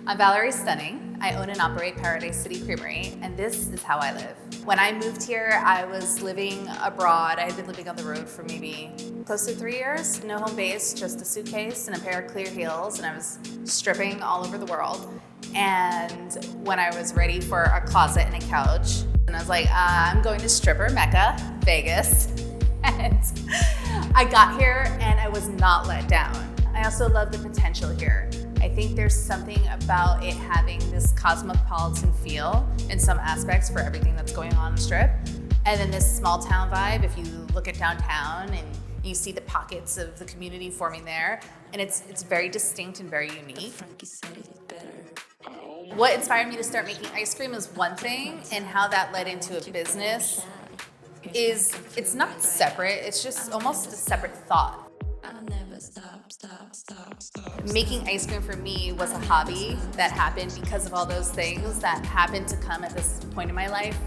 I'm Valerie Stunning. I own and operate Paradise City Creamery, and this is how I live. When I moved here, I was living abroad. I had been living on the road for maybe close to 3 years. No home base, just a suitcase and a pair of clear heels, and I was stripping all over the world. And when I was ready for a closet and a couch, and I was like, I'm going to stripper Mecca, Vegas. And I got here and I was not let down. I also love the potential here. I think there's something about it having this cosmopolitan feel in some aspects for everything that's going on the Strip. And then this small town vibe, if you look at downtown and you see the pockets of the community forming there, and it's very distinct and very unique. What inspired me to start making ice cream is one thing, and how that led into a business is, it's not separate, it's just almost a separate thought. Making ice cream for me was a hobby that happened because of all those things that happened to come at this point in my life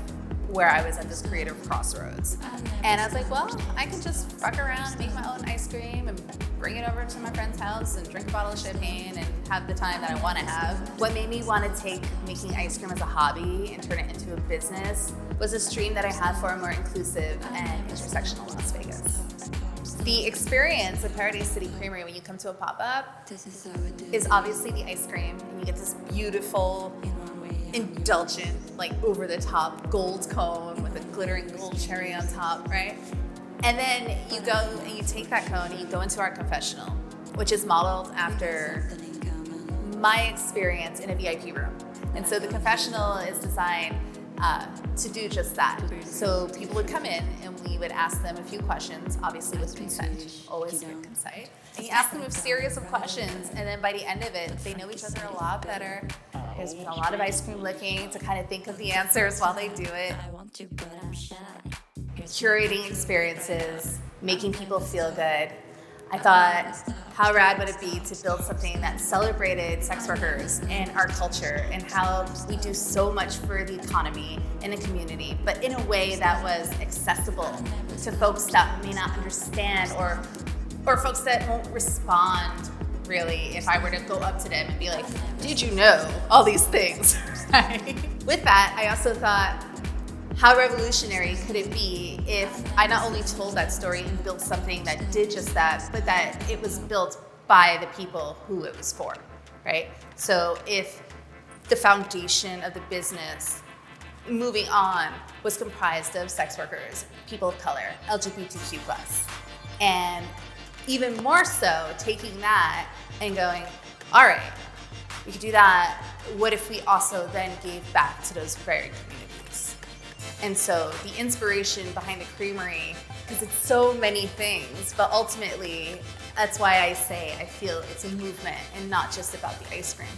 where I was at this creative crossroads. And I was like, well, I can just fuck around and make my own ice cream and bring it over to my friend's house and drink a bottle of champagne and have the time that I want to have. What made me want to take making ice cream as a hobby and turn it into a business was a dream that I had for a more inclusive and intersectional Las Vegas. The experience of Paradise City Creamery when you come to a pop-up is obviously the ice cream, and you get this beautiful, indulgent, like over-the-top gold cone with a glittering gold cherry on top, right? And then you go and you take that cone and you go into our confessional, which is modeled after my experience in a VIP room. And so the confessional is designed to do just that. So people would come in and we would ask them a few questions, obviously with consent, always with consent. And you ask them a series of questions, and then by the end of it, they know each other a lot better. There's been a lot of ice cream licking to kind of think of the answers while they do it. Curating experiences, making people feel good. I thought, how rad would it be to build something that celebrated sex workers and our culture and how we do so much for the economy and the community, but in a way that was accessible to folks that may not understand or folks that won't respond really if I were to go up to them and be like, did you know all these things? Right? With that, I also thought, how revolutionary could it be if I not only told that story and built something that did just that, but that it was built by the people who it was for, right? So if the foundation of the business moving on was comprised of sex workers, people of color, LGBTQ+, and even more so taking that and going, all right, we could do that. What if we also then gave back to those very communities? And so the inspiration behind the creamery, because it's so many things, but ultimately, that's why I say I feel it's a movement and not just about the ice cream.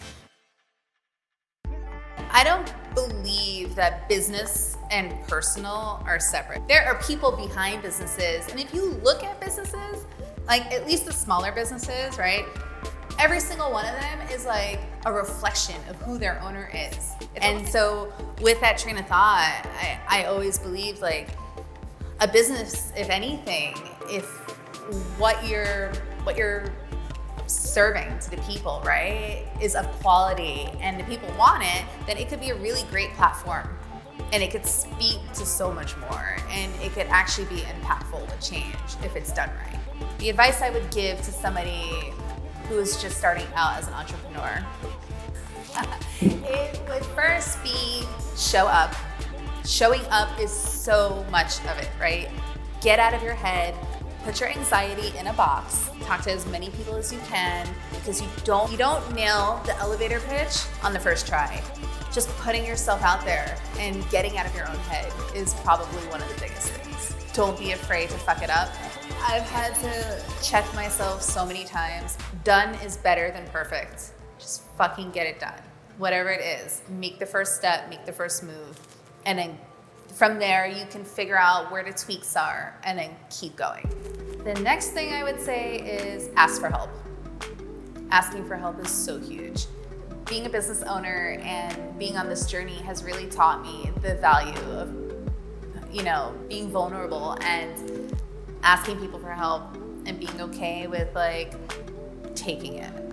I don't believe that business and personal are separate. There are people behind businesses, and if you look at businesses, like at least the smaller businesses, right? Every single one of them is like a reflection of who their owner is. And so with that train of thought, I always believed like a business, if anything, if what you're serving to the people, right, is of quality and the people want it, then it could be a really great platform and it could speak to so much more and it could actually be impactful to change if it's done right. The advice I would give to somebody who is just starting out as an entrepreneur, it would first be show up. Showing up is so much of it, right? Get out of your head, put your anxiety in a box, talk to as many people as you can, because you don't nail the elevator pitch on the first try. Just putting yourself out there and getting out of your own head is probably one of the biggest things. Don't be afraid to fuck it up. I've had to check myself so many times. Done is better than perfect. Just fucking get it done. Whatever it is, make the first step, make the first move, and then from there you can figure out where the tweaks are and then keep going. The next thing I would say is ask for help. Asking for help is so huge. Being a business owner and being on this journey has really taught me the value of, being vulnerable and asking people for help and being okay with like taking it.